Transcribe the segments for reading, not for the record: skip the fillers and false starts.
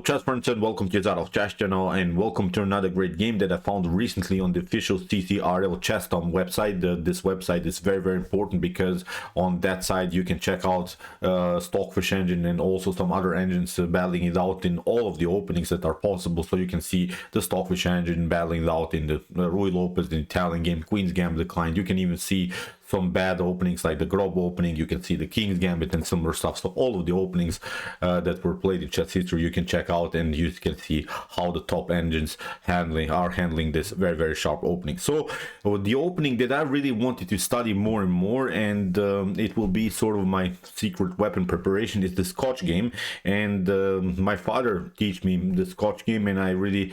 Hello Chessfirends and welcome to the Chess channel, and welcome to another great game that I found recently on the official CCRL Chess.com website. This website is very important because on that side you can check out Stockfish engine and also some other engines battling it out in all of the openings that are possible. So you can see the Stockfish engine battling it out in the Ruy Lopez, the Italian game, Queen's Gambit declined. You can even see some bad openings like the Grob opening. You can see the King's Gambit and similar stuff. So all of the openings that were played in chess history you can check out, and you can see how the top engines are handling this very sharp opening. So the opening that I really wanted to study more and more, and it will be sort of my secret weapon preparation, is the Scotch game. And my father teach me the Scotch game, and I really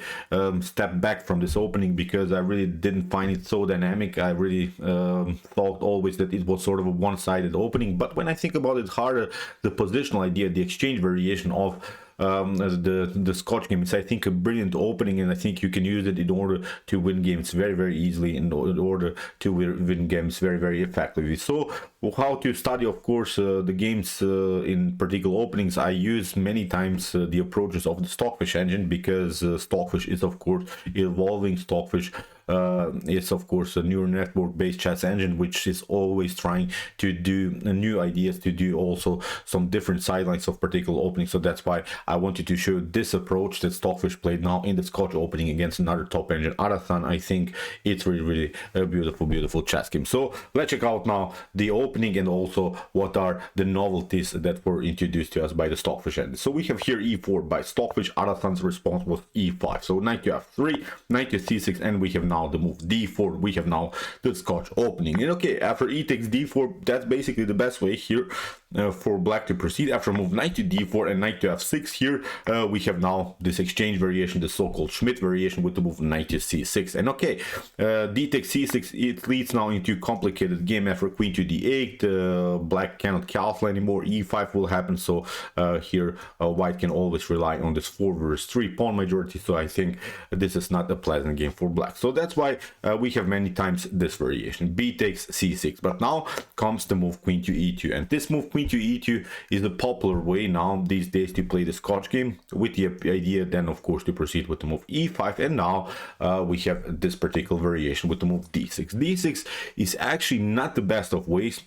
stepped back from this opening because I really didn't find it so dynamic. I really thought always that it was sort of a one-sided opening, but when I think about it harder, the positional idea, the exchange variation of the Scotch game, it's I think a brilliant opening, and I think you can use it in order to win games very easily, in order to win games very effectively. So how to study, of course, the games in particular openings, I use many times the approaches of the Stockfish engine, because Stockfish is of course evolving. Stockfish is of course a neural network based chess engine which is always trying to do new ideas, to do also some different sidelines of particular openings. So that's why I wanted to show this approach that Stockfish played now in the Scotch opening against another top engine, Arasan. I think it's really a beautiful chess game. So let's check out now the opening and also what are the novelties that were introduced to us by the Stockfish engine. So we have here e4 by Stockfish. Arasan's response was e5. So knight to f3, knight to c6, and we have now the move d4. We have now the Scotch opening, and okay, after e takes d4, that's basically the best way here for black to proceed. After move knight to d4 and knight to f6, here we have now this exchange variation, the so-called Schmidt variation, with the move knight to c6. And okay, d takes c6, it leads now into complicated game. After queen to d8, black cannot castle anymore, e5 will happen. So here white can always rely on this 4 versus 3 pawn majority. So I think this is not a pleasant game for black. So that's why we have many times this variation, b takes c6. But now comes the move queen to e2, and this move queen to e2 is the popular way now these days to play the Scotch game, with the idea then of course to proceed with the move e5. And now we have this particular variation with the move d6. d6 is actually not the best of ways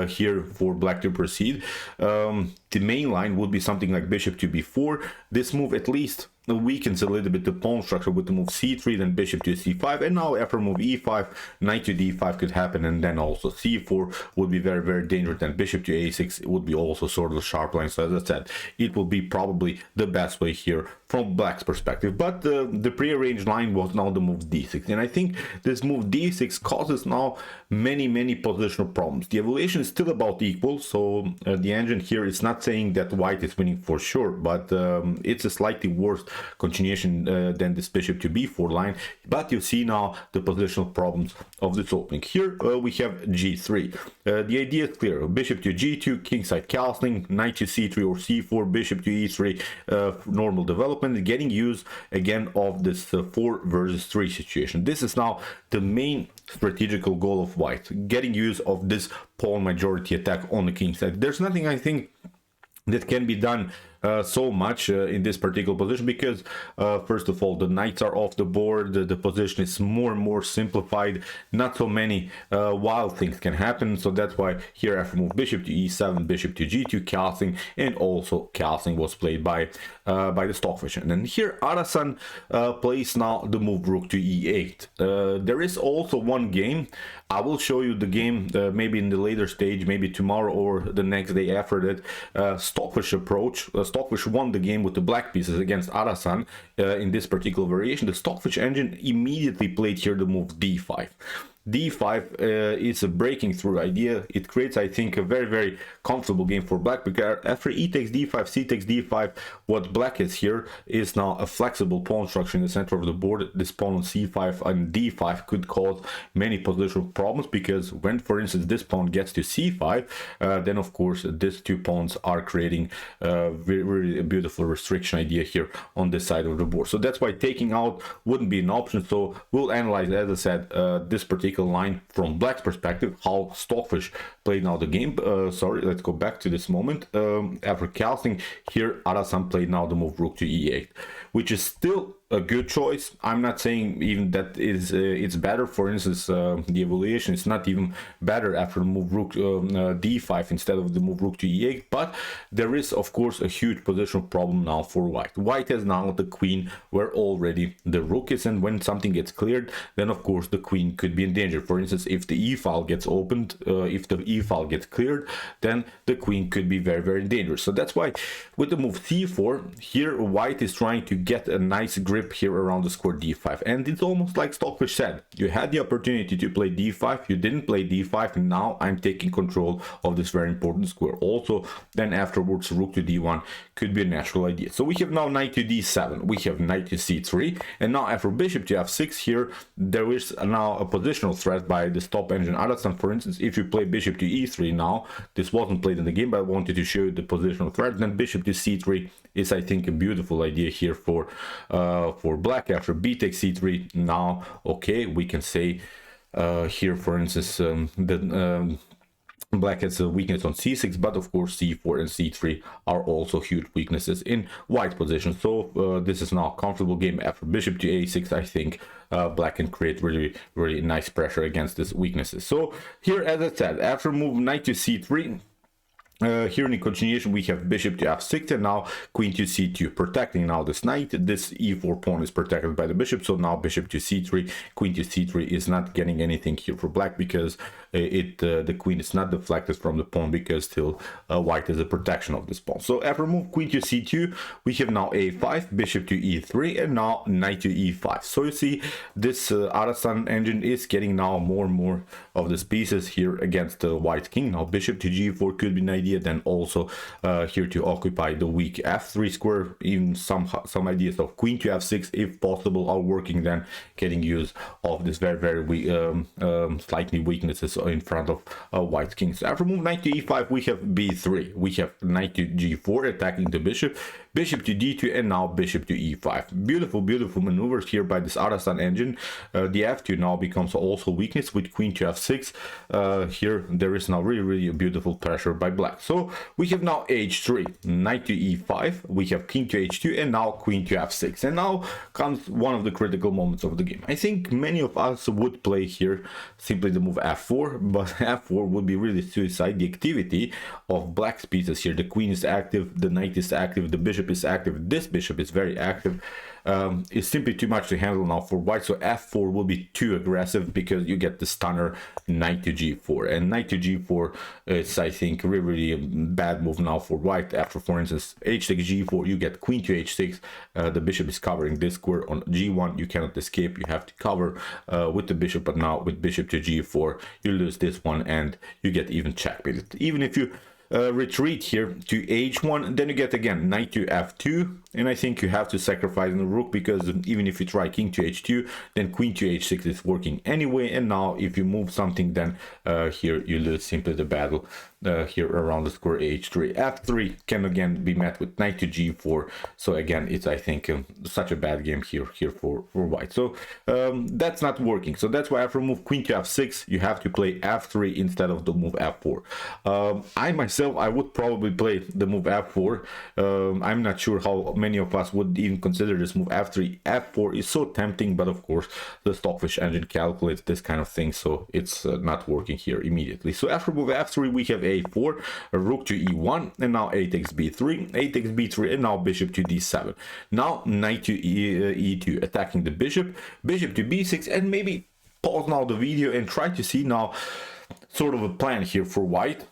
here for black to proceed. The main line would be something like bishop to b4. This move at least weakens a little bit the pawn structure with the move c3, then bishop to c5, and now after move e5, knight to d5 could happen, and then also c4 would be very dangerous. Then bishop to a6 would be also sort of a sharp line. So as I said, it will be probably the best way here from black's perspective. But the prearranged line was now the move d6, and I think this move d6 causes now many positional problems. The evaluation is still about equal, so the engine here is not saying that white is winning for sure, but it's a slightly worse continuation than this bishop to b4 line. But you see now the positional problems of this opening. Here we have g3. The idea is clear: bishop to g2, kingside castling, knight to c3 or c4, bishop to e3, normal development, getting use again of this 4 versus 3 situation. This is now the main strategical goal of white, getting use of this pawn majority attack on the king side. There's nothing I think that can be done so much in this particular position, because first of all, the knights are off the board, the position is more and more simplified, not so many wild things can happen. So that's why here after move bishop to e7, bishop to g2, castling, and also castling was played by the Stockfish. And then here Arasan plays now the move rook to e8. There is also one game, I will show you the game maybe in the later stage, maybe tomorrow or the next day after that. Stockfish approach. Stockfish won the game with the black pieces against Arasan in this particular variation. The Stockfish engine immediately played here the move d5. d5 is a breaking through idea. It creates, I think, a very comfortable game for black, because after e takes d5, c takes d5, what black is here is now a flexible pawn structure in the center of the board. This pawn on c5 and d5 could cause many positional problems, because when, for instance, this pawn gets to c5, then of course these two pawns are creating a very beautiful restriction idea here on this side of the board. So that's why taking out wouldn't be an option. So we'll analyze, as I said, this particular strategical line from Black's perspective, how Stockfish played now the game. Sorry, let's go back to this moment. After castling here, Arasan played now the move rook to e8, which is still a good choice. I'm not saying even that is it's better. For instance, the evaluation is not even better after the move rook d5 instead of the move rook to e8, but there is of course a huge positional problem now for white. White has now the queen where already the rook is, and when something gets cleared, then of course the queen could be in danger. For instance, if the e file gets opened, if the e file gets cleared, then the queen could be very dangerous. So that's why with the move c4 here, white is trying to get a nice grip here around the square d5, and it's almost like Stockfish said, you had the opportunity to play d5, you didn't play d5, and now I'm taking control of this very important square. Also then afterwards rook to d1 could be a natural idea. So we have now knight to d7, we have knight to c3, and now after bishop to f6 here, there is now a positional threat by the top engine Arasan. For instance, if you play bishop to e3 now, this wasn't played in the game, but I wanted to show you the positional threat, then bishop to c3 is I think a beautiful idea here for black. After b takes c3, now okay, we can say here for instance that black has a weakness on c6, but of course c4 and c3 are also huge weaknesses in white position. So this is now a comfortable game. After bishop to a6, I think black can create really nice pressure against these weaknesses. So here, as I said, after move knight to c3, here in the continuation we have bishop to f6, and now queen to c2, protecting now this knight. This e4 pawn is protected by the bishop, so now bishop to c3, queen to c3 is not getting anything here for black, because the queen is not deflected from the pawn, because still white has a protection of this pawn. So after move queen to c2, we have now a5, bishop to e3, and now knight to e5. So you see this Arasan engine is getting now more and more of these pieces here against the white king. Now bishop to g4 could be an idea, then also here to occupy the weak f3 square. Even some ideas of queen to f6 if possible are working, then getting use of this very weak, slightly weaknesses in front of white king. So after move knight to e5, we have b3, we have knight to g4 attacking the bishop, bishop to d2, and now bishop to e5. Beautiful maneuvers here by this Arasan engine. The f2 now becomes also weakness with queen to f6. Here there is now really a beautiful pressure by black. So we have now h3, knight to e5, we have king to h2, and now queen to f6. And now comes one of the critical moments of the game. I think many of us would play here simply the move f4, but f4 would be really suicide. The activity of black's pieces here, the queen is active, the knight is active, the bishop is active, this bishop is very active. Is simply too much to handle now for white. So f4 will be too aggressive, because you get the stunner knight to g4, and knight to g4 is I think really a bad move now for white. After for instance h takes g4, you get queen to h6, the bishop is covering this square. On g1 you cannot escape, you have to cover with the bishop, but now with bishop to g4 you lose this one and you get even checkmated. Even if you retreat here to h1, then you get again knight to f2, and I think you have to sacrifice the rook, because even if you try king to h2, then queen to h6 is working anyway. And now if you move something, then here you lose simply the battle here around the square h3. f3 can again be met with knight to g4. So again, it's I think such a bad game here for white. So that's not working. So that's why after move queen to f6, you have to play f3 instead of the move f4. I myself, I would probably play the move f4. I'm not sure how many of us would even consider this move f3. f4 is so tempting, but of course the Stockfish engine calculates this kind of thing, so it's not working here immediately. So after move f3, we have a4, a rook to e1, and now a takes b3, a takes b3, and now bishop to d7. Now knight to e2, attacking the bishop, bishop to b6, and maybe pause now the video and try to see now sort of a plan here for white.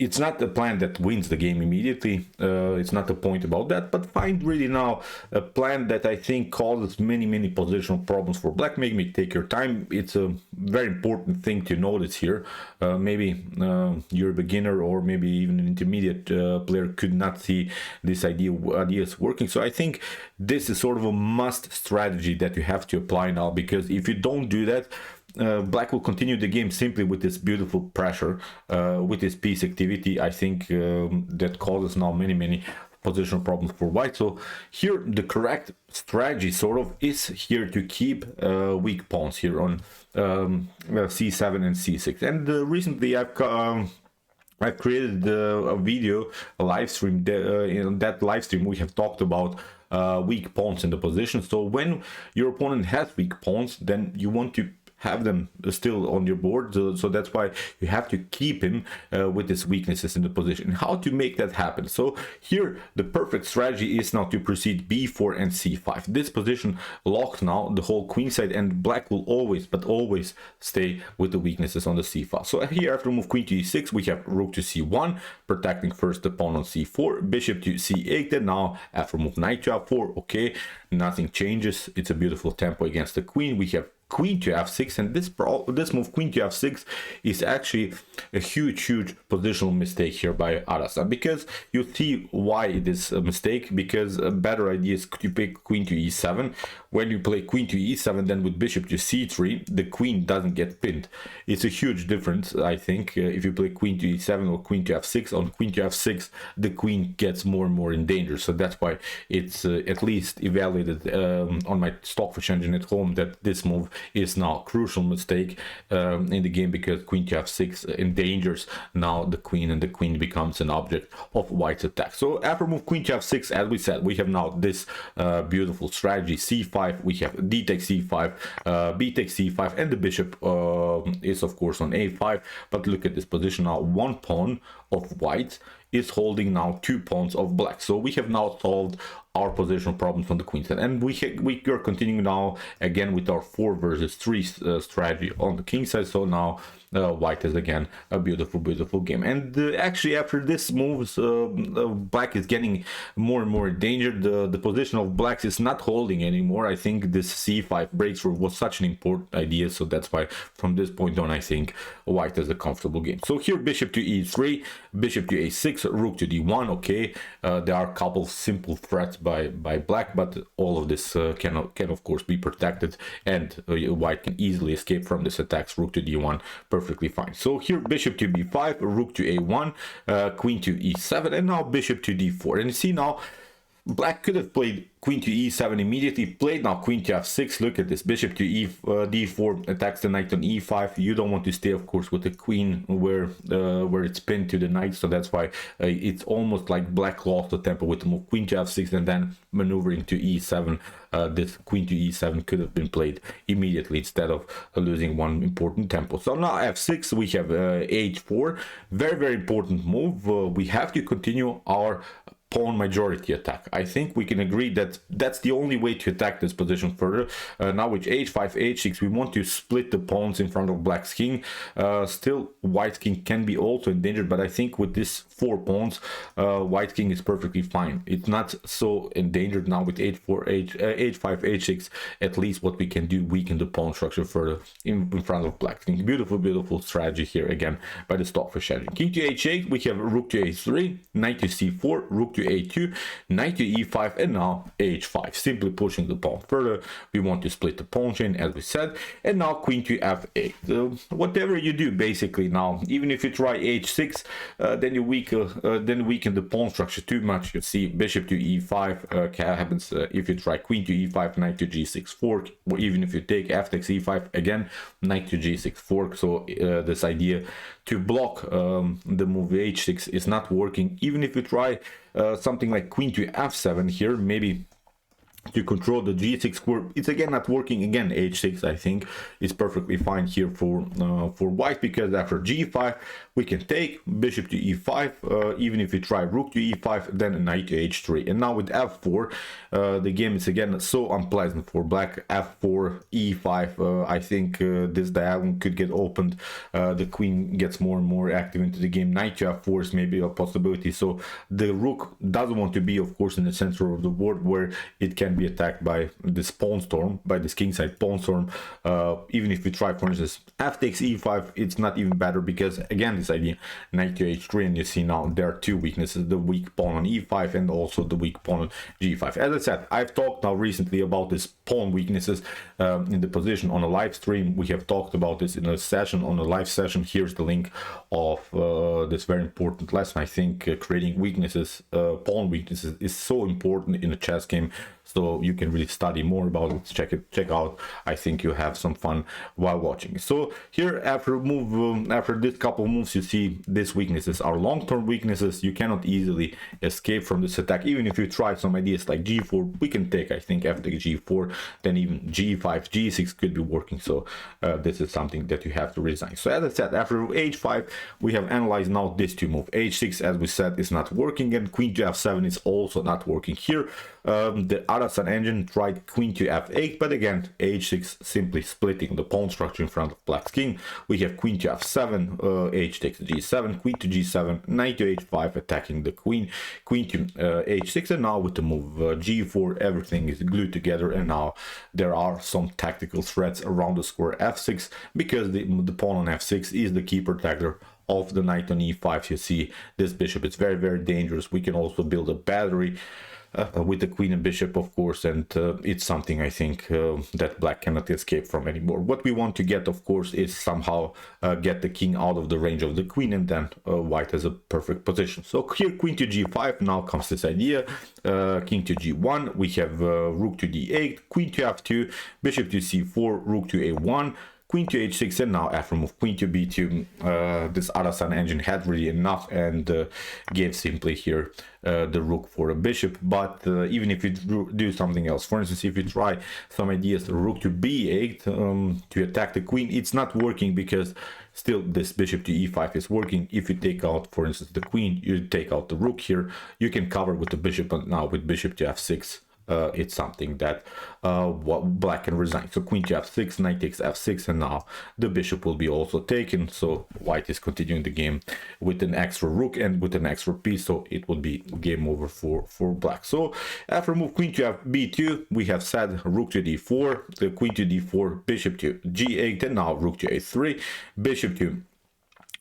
It's not a plan that wins the game immediately, it's not the point about that, but find really now a plan that I think causes many positional problems for black. Make me take your time. It's a very important thing to notice here. Maybe you're a beginner, or maybe even an intermediate player could not see this ideas working. So I think this is sort of a must strategy that you have to apply now, because if you don't do that, black will continue the game simply with this beautiful pressure, with this piece activity. I think that causes now many positional problems for white. So here the correct strategy sort of is here to keep weak pawns here on c7 and c6. And recently I've created a video, a live stream. In that live stream we have talked about weak pawns in the position. So when your opponent has weak pawns, then you want to have them still on your board, so that's why you have to keep him with his weaknesses in the position. How to make that happen? So here the perfect strategy is now to proceed b4 and c5. This position locked now the whole queen side, and black will always stay with the weaknesses on the c file. So here after move queen to e6 we have rook to c1, protecting first the pawn on c4, bishop to c8, and now after move knight to f4, okay, nothing changes. It's a beautiful tempo against the queen. We have queen to f6, and this move queen to f6 is actually a huge positional mistake here by Arasan, because you see why it is a mistake. Because a better idea is to pick queen to e7. When you play queen to e7, then with bishop to c3 the queen doesn't get pinned. It's a huge difference, I think. If you play queen to e7 or queen to f6, on queen to f6 the queen gets more and more in danger. So that's why it's at least evaluated on my Stockfish engine at home that this move is now a crucial mistake in the game, because queen to f6 endangers now the queen, and the queen becomes an object of white's attack. So after move queen to f6, as we said, we have now this beautiful strategy c5. We have d takes c5, b takes c5, and the bishop is of course on a5. But look at this position now, one pawn of white is holding now two pawns of black. So we have now solved our positional problems on the queen side, and we are continuing now again with our 4 versus 3 strategy on the king side. So now white is again a beautiful game. And actually after this moves, black is getting more and more endangered. The position of blacks is not holding anymore. I think this c5 breakthrough was such an important idea, so that's why from this point on I think white is a comfortable game. So here bishop to e3, bishop to a6, rook to d1. Okay, there are a couple simple threats by black, but all of this can of course be protected, and white can easily escape from this attacks. Rook to d1, perfectly fine. So here bishop to b5, rook to a1, queen to e7, and now bishop to d4. And you see now black could have played queen to e7 immediately, played now queen to f6. Look at this, bishop to d4 attacks the knight on e5. You don't want to stay of course with the queen where it's pinned to the knight, so that's why it's almost like black lost the tempo with the move queen to f6 and then maneuvering to e7. This queen to e7 could have been played immediately instead of losing one important tempo. So now f6, we have h4, very important move. We have to continue our pawn majority attack. I think we can agree that that's the only way to attack this position further. Now with h5 h6 we want to split the pawns in front of black's king. Still white king can be also endangered, but I think with this 4 pawns white king is perfectly fine. It's not so endangered now with h4 h5 h6. At least what we can do, weaken the pawn structure further in front of black king. Beautiful strategy here again by the Stockfish engine. King to h8, we have rook to a3, knight to c4, rook to a2, knight to e5, and now h5, simply pushing the pawn further. We want to split the pawn chain as we said, and now queen to f8. Whatever you do basically now, even if you try h6, then you weaken the pawn structure too much. You see bishop to e5 happens if you try queen to e5, knight to g6 fork, or even if you take f takes e5, again knight to g6 fork. So this idea to block the move h6 is not working. Even if you try something like queen to f7 here, maybe to control the g6 square, it's again not working. Again h6 I think is perfectly fine here for white, because after g5 we can take bishop to e5, even if you try rook to e5, then knight to h3. And now with f4 the game is again so unpleasant for black. f4 e5, I think this diagonal could get opened, the queen gets more and more active into the game. Knight to f4 is maybe a possibility, so the rook doesn't want to be of course in the center of the board where it can can be attacked by this pawn storm, by this kingside pawn storm. Even if you try, for instance, f takes e5, it's not even better, because again, this idea knight to h3, and you see now there are two weaknesses: the weak pawn on e5 and also the weak pawn on g5. As I said, I've talked now recently about this pawn weaknesses in the position on a live stream. We have talked about this in a session, on a live session. Here's the link of this very important lesson. I think creating weaknesses, pawn weaknesses, is so important in a chess game, so you can really study more about it. Check out. I think you have some fun while watching. So here, after this couple of moves, you see these weaknesses are long-term weaknesses. You cannot easily escape from this attack. Even if you try some ideas like g4, we can take, I think, after g4, then even g5, g6 could be working. So this is something that you have to resign. So as I said, after h5, we have analyzed now these two moves. h6, as we said, is not working, and queen to f7 is also not working. Here the Arasan engine tried queen to f8, but again, h6 simply splitting the pawn structure in front of black's king. We have queen to f7, h takes g7, queen to g7, knight to h5, attacking the queen, queen to h6, and now with the move g4, everything is glued together, and now there are some tactical threats around the square f6, because the pawn on f6 is the key protector of the knight on e5. You see this bishop, it's very, very dangerous. We can also build a battery with the queen and bishop, of course, and it's something I think that black cannot escape from anymore. What we want to get, of course, is somehow get the king out of the range of the queen, and then white has a perfect position. So here, queen to g5, now comes this idea, king to g1, we have rook to d8, queen to f2, bishop to c4, rook to a1, queen to h6, and now after move queen to b2, this Arasan engine had really enough and gave simply here the rook for a bishop. But even if you do something else, for instance, if you try some ideas, rook to b8 to attack the queen, it's not working, because still this bishop to e5 is working. If you take out, for instance, the queen, you take out the rook here, you can cover with the bishop, but now with bishop to f6, it's something that what black can resign. So queen to f6, knight takes f6, and now the bishop will be also taken. So white is continuing the game with an extra rook and with an extra piece, so it will be game over for black. So after move queen to b2, we have said rook to d4, the queen to d4, bishop to g8, and now rook to a3, bishop to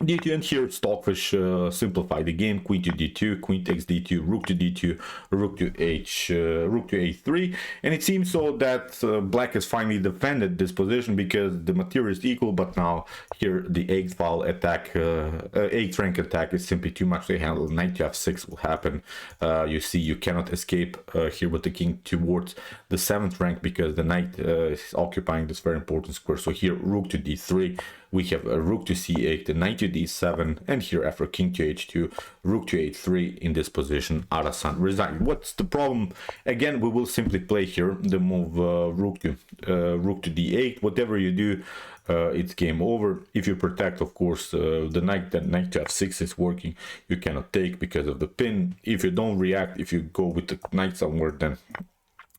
d2, and here Stockfish simplify the game. Queen to d2, queen takes d2, rook to d2, rook to a3, and it seems so that black has finally defended this position, because the material is equal, but now here the 8th file attack, 8th rank attack is simply too much to handle. Knight to f6 will happen. You see, you cannot escape here with the king towards the 7th rank, because the knight is occupying this very important square. So here rook to d3, we have a rook to c8, the knight to d7, and here after king to h2, rook to h3. In this position, Arasan resigned. What's the problem? Again, we will simply play here the move rook to d8. Whatever you do, it's game over. If you protect, of course, the knight, then knight to f6 is working. You cannot take because of the pin. If you don't react, if you go with the knight somewhere, then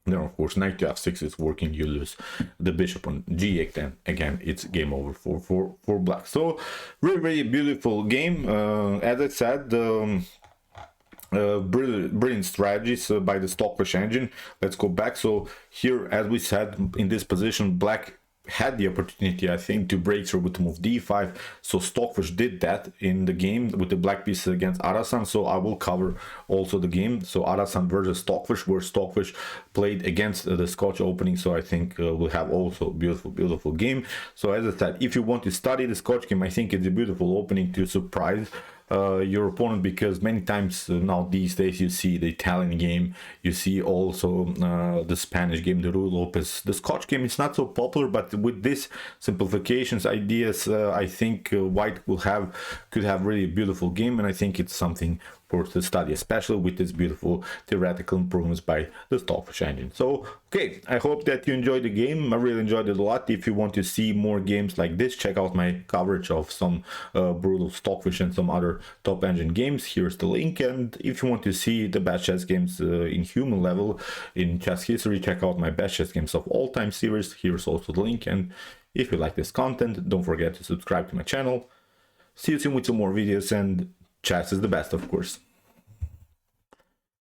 of course knight to f6 is working. You lose the bishop on g8, then again it's game over for black. So really beautiful game. As I said, brilliant strategies by the Stockfish engine. Let's go back. So here, as we said, in this position, black had the opportunity, I think, to break through with the move d5. So Stockfish did that in the game with the black pieces against Arasan. So I will cover also the game. So Arasan versus Stockfish, where Stockfish played against the Scotch opening. So I think we'll have also beautiful game. So as I said, if you want to study the Scotch game, I think it's a beautiful opening to surprise your opponent, because many times now these days you see the Italian game, you see also the Spanish game, the Rui Lopez. The Scotch game is not so popular, but with this simplifications ideas, I think white could have really a beautiful game, and I think it's something for to study, especially with this beautiful theoretical improvements by the Stockfish engine. So okay, I hope that you enjoyed the game. I really enjoyed it a lot. If you want to see more games like this, check out my coverage of some brutal Stockfish and some other top engine games. Here's the link. And if you want to see the best chess games in human level in chess history, check out my best chess games of all time series. Here's also the link. And if you like this content, don't forget to subscribe to my channel. See you soon with some more videos, and chess is the best, of course.